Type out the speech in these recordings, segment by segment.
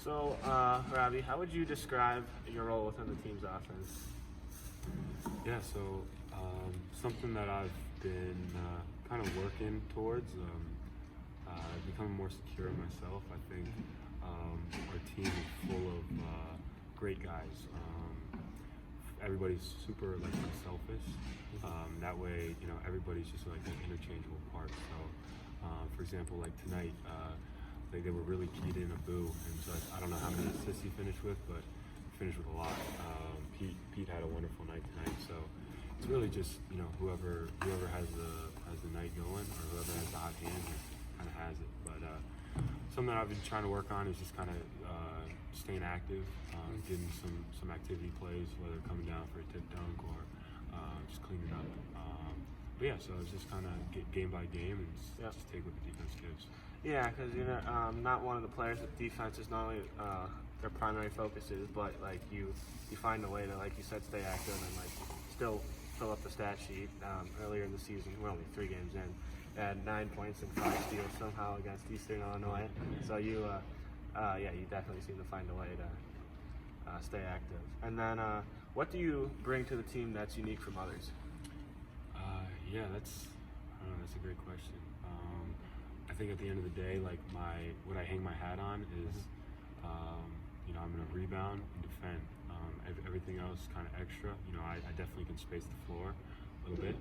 So, Robbie, how would you describe your role within the team's offense? Yeah, so something that I've been kind of working towards, becoming more secure in myself. I think our team is full of great guys. Everybody's super unselfish. That way, everybody's just like an interchangeable part. So, for example, like tonight, they were really keyed in Abu, and so I don't know how many assists he finished with, but finished with a lot. Pete had a wonderful night tonight, so it's really just whoever has the night going, or whoever has the hot hand kind of has it. But something that I've been trying to work on is just kind of staying active, getting some activity plays, whether coming down for a tip dunk or just cleaning up. But yeah, so it's just kind of get game by game and just take what the defense gives. Yeah, because not one of the players with defense is not only their primary focus is, but you find a way to, like you said, stay active and still fill up the stat sheet. Earlier in the season, we're only 3 games in, had 9 points and 5 steals somehow against Eastern Illinois. So you definitely seem to find a way to stay active. And then, what do you bring to the team that's unique from others? That's a great question. I think at the end of the day, what I hang my hat on is, I'm going to rebound and defend. Everything else kind of extra. I definitely can space the floor a little bit,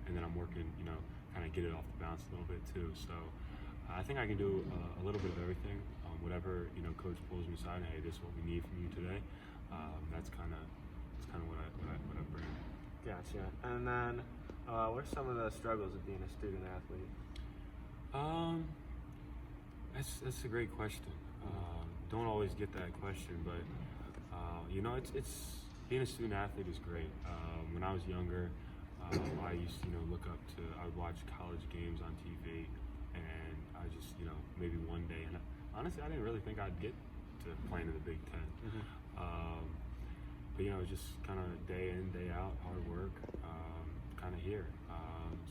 and then I'm working, kind of get it off the bounce a little bit too. So I think I can do a little bit of everything. Whatever coach pulls me aside, hey, this is what we need from you today. That's kind of what I bring. Gotcha. And then, what are some of the struggles of being a student athlete? That's a great question. Don't always get that question, but it's being a student athlete is great. When I was younger, I used to I would watch college games on TV, and I just maybe one day, and honestly I didn't really think I'd get to playing in the Big Ten. But just kind of day in, day out, hard work, kind of here.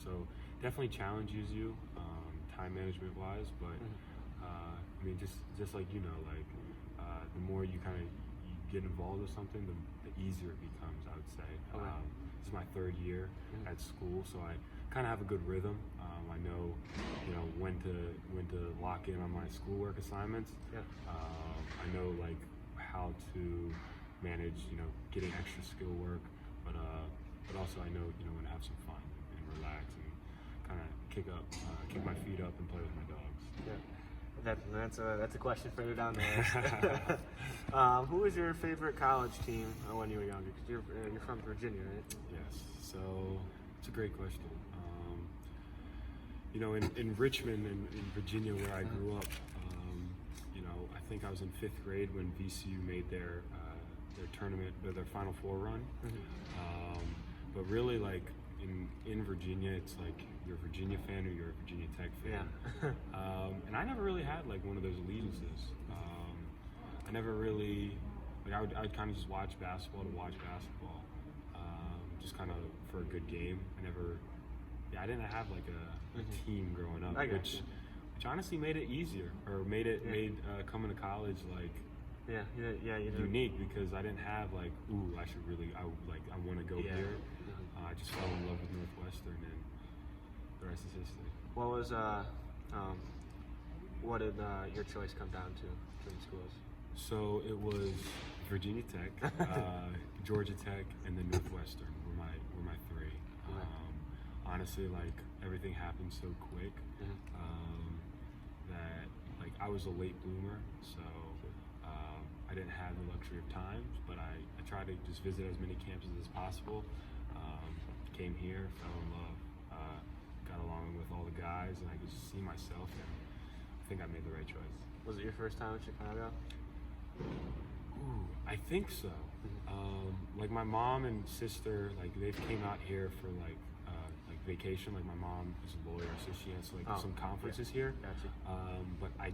So definitely challenges you, time management wise, but just like the more you kind of get involved with something, the easier it becomes, I would say. This is my 3rd year at school, so I kind of have a good rhythm. I know, when to lock in on my schoolwork assignments. I know how to manage, getting extra skill work, but also I know, when to have some fun and relax and kind of kick my feet up and play with my dogs. Yeah. That's a question further down the list. Who was your favorite college team when you were younger? Because you're from Virginia, right? Yes. So it's a great question. In Richmond, in Virginia, where I grew up, I think I was in 5th grade when VCU made their tournament, or their Final Four run. But really, in Virginia, it's you're a Virginia fan or you're a Virginia Tech fan. Yeah. And I never really had one of those allegiances. I never really I would kind of just watch basketball to watch basketball, just kind of for a good game. I didn't have a team growing up, which honestly made it easier, or made coming to college unique, because I didn't have I want to go here. I just fell in love with Northwestern, and the rest is history. What did your choice come down to between schools? So it was Virginia Tech, Georgia Tech, and then Northwestern were my 3. Honestly, everything happened so quick that I was a late bloomer, so I didn't have the luxury of time, but I tried to just visit as many campuses as possible. Came here, fell in love, got along with all the guys, and I could just see myself, and I think I made the right choice. Was it your first time in Chicago? Ooh, I think so. My mom and sister, they came out here for vacation. My mom is a lawyer, so she has some conferences here. Gotcha. But I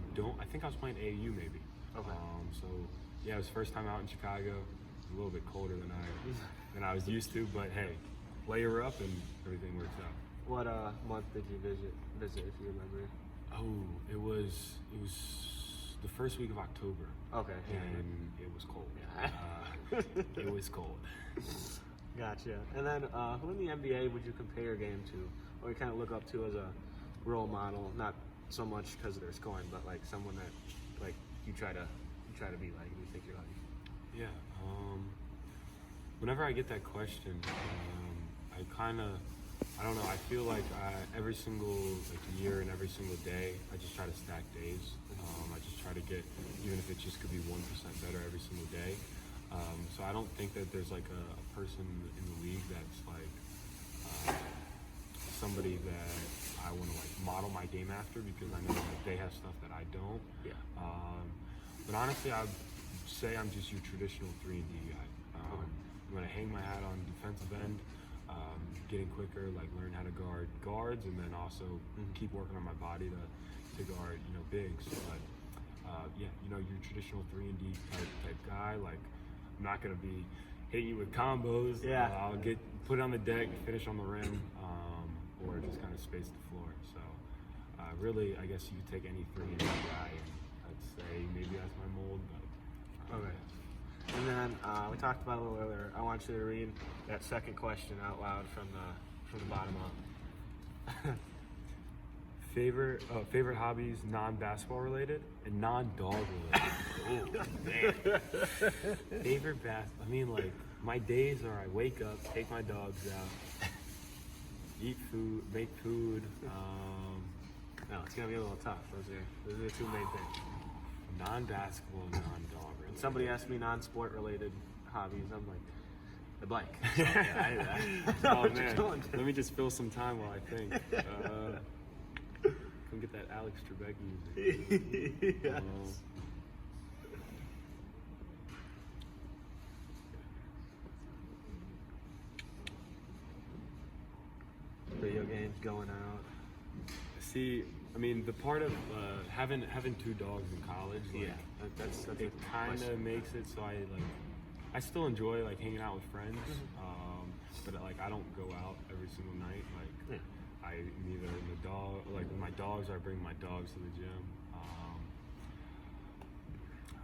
think I was playing AAU maybe. Okay. So yeah, it was first time out in Chicago. A little bit colder than I was used to, but hey, layer up and everything works out. What month did you visit if you remember? Oh, it was the first week of October. Okay. And it was cold. Yeah. It was cold. Gotcha. And then who in the NBA would you compare your game to, or you kind of look up to as a role model? Not so much because of their scoring, but like someone that like you try to be like, and you think you're like. Yeah. Whenever I get that question, I don't know. I feel like every single year and every single day, I just try to stack days. I just try to get, even if it just could be 1% better every single day. So I don't think that there's like a person in the league that's like somebody that I want to like model my game after, because I know that they have stuff that I don't. Yeah. But honestly, I'd say I'm just your traditional 3-and-D guy. I'm going to hang my hat on defensive end, getting quicker, like learn how to guard guards, and then also keep working on my body to guard, bigs. But yeah, your traditional 3-and-D type guy. Like, I'm not going to be hitting you with combos. Yeah. I'll put it on the deck, finish on the rim, or just kind of space the floor. So really, I guess you could take any 3-and-D guy, and I'd say maybe that's my mold. But Okay. And then we talked about it a little earlier. I want you to read that second question out loud from the bottom up. Favorite hobbies, non-basketball related and non-dog related. Oh man. Favorite I mean, like, my days are I wake up, take my dogs out, eat food, make food. No, it's gonna be a little tough. Those are the two main things. Non-basketball, non-dog related. When somebody asks me non-sport related hobbies, I'm like, the blank. So, I Oh man, let me just fill some time while I think. Come get that Alex Trebek music. Yes. Video games, going out. See, I mean, the part of having 2 dogs in college, like, Yeah, that's it kind of makes it so I still enjoy like hanging out with friends, but like I don't go out every single night. Like, I'm either in the dog, like with my dogs, I bring my dogs to the gym.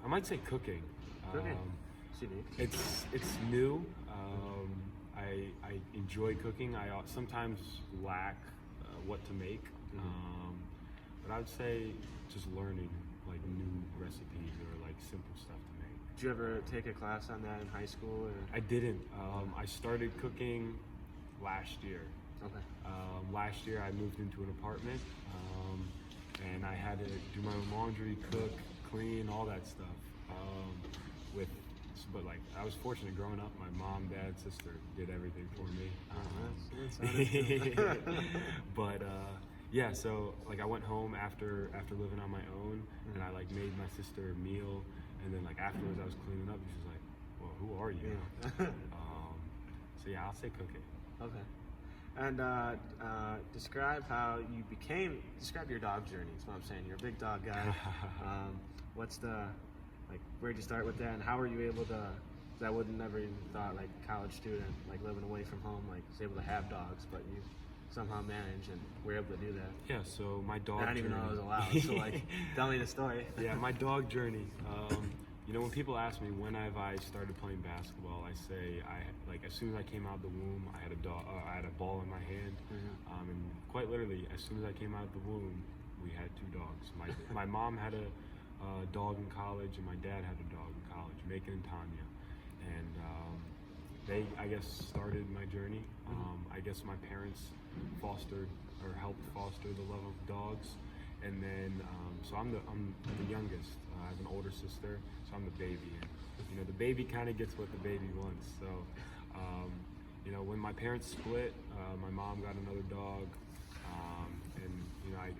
I might say cooking. It's new. I enjoy cooking. I sometimes lack what to make, but I would say just learning like new recipes or like simple stuff to make. Did you ever take a class on that in high school? Or? I didn't. I started cooking last year. Okay. Last year I moved into an apartment, and I had to do my own laundry, cook, clean, all that stuff. But like, I was fortunate growing up. My mom, dad, sister did everything for me. But yeah, so like I went home after living on my own, and I like made my sister a meal, and then like afterwards I was cleaning up, and she was like, "Well, who are you?" So yeah, I'll say cooking. Okay. And describe your dog journey. That's what I'm saying. You're a big dog guy. Where'd you start with that, and how were you able to? I would never even thought, like, college student, like living away from home, like was able to have dogs, but you somehow managed and were able to do that. Yeah. So my dog. I didn't even know it was allowed. So like, tell me the story. Yeah, my dog journey. When people ask me when have I started playing basketball, I say as soon as I came out of the womb, I had a dog. I had a ball in my hand, and quite literally, as soon as I came out of the womb, we had 2 dogs. My mom had a dog in college, and my dad had a dog in college, Macon and Tanya, and they, I guess, started my journey. I guess my parents helped foster the love of dogs, and then so I'm the youngest. I have an older sister, so I'm the baby, and the baby kind of gets what the baby wants. So when my parents split, my mom got another dog.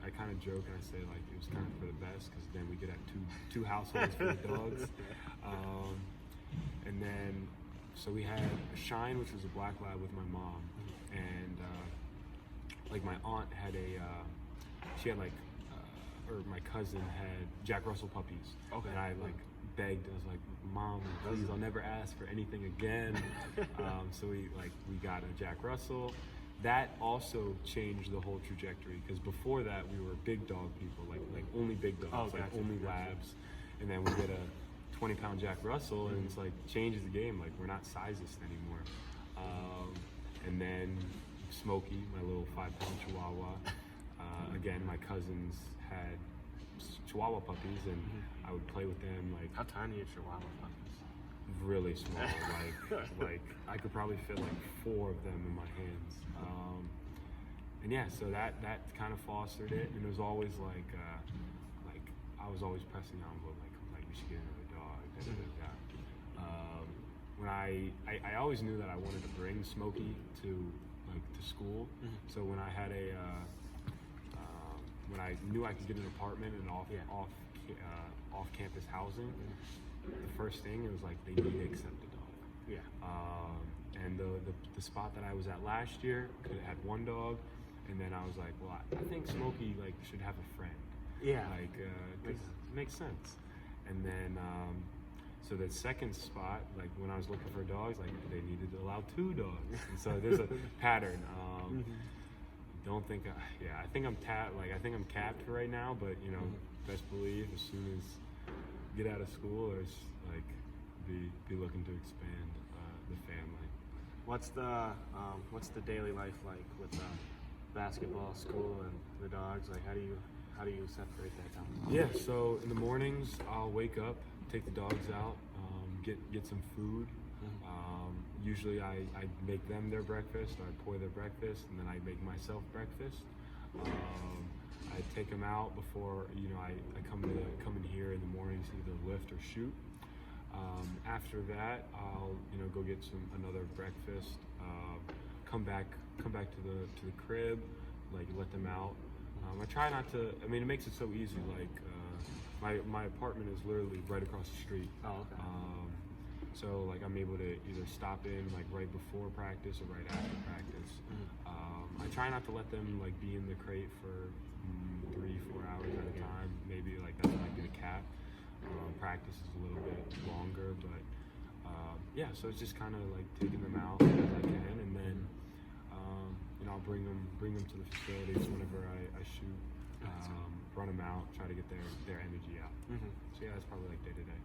I kind of joke and I say like it was kind of for the best, because then we could have two households for the dogs. And then so we had Shine, which was a black lab with my mom, and like my aunt had or my cousin had Jack Russell puppies. Okay. And I like begged. I was like, "Mom, please, I'll never ask for anything again." So we got a Jack Russell. that also changed the whole trajectory, because before that we were big dog people, like only big dogs, like gotcha, only gotcha. labs, and then we get a 20-pound Jack Russell, and it's like changes the game. Like we're not sizist anymore. And then Smokey, my little 5-pound Chihuahua. Again, my cousins had Chihuahua puppies, and I would play with them. Like How tiny are Chihuahua puppies? really small, like I could probably fit like 4 of them in my hands. And yeah, so that kind of fostered it, and it was always like I was always pressing on, but like we should get another dog. Da, da, da, da. When I always knew that I wanted to bring Smokey to school. So when I had when I knew I could get an apartment and off campus housing, the first thing it was like they need to accept a dog. Yeah. And the spot that I was at last year could have had 1 dog, and then I was like, well, I think Smokey should have a friend. Yeah. It makes sense. And then so the second spot, like when I was looking for dogs, like they needed to allow 2 dogs, and so there's a pattern. Don't think, I think I'm capped for right now, but best believe as soon as get out of school, or be looking to expand the family. What's the daily life like with basketball, school, and the dogs? Like, how do you separate that time? Yeah, so in the mornings I'll wake up, take the dogs out, get some food. Usually I make them their breakfast, or I pour their breakfast, and then I make myself breakfast. I take them out before I come in here in the mornings to either lift or shoot. After that, I'll go get another breakfast. Come back to the crib, let them out. I try not to. I mean, it makes it so easy. My apartment is literally right across the street. Oh, okay. So I'm able to either stop in right before practice or right after practice. I try not to let them be in the crate for 3-4 hours at a time. Maybe that might be the cap. Practice is a little bit longer, but yeah. So it's just kind of taking them out as I can, and then I'll bring them to the facilities whenever I shoot. Run them out, try to get their energy out. So yeah, that's probably day to day.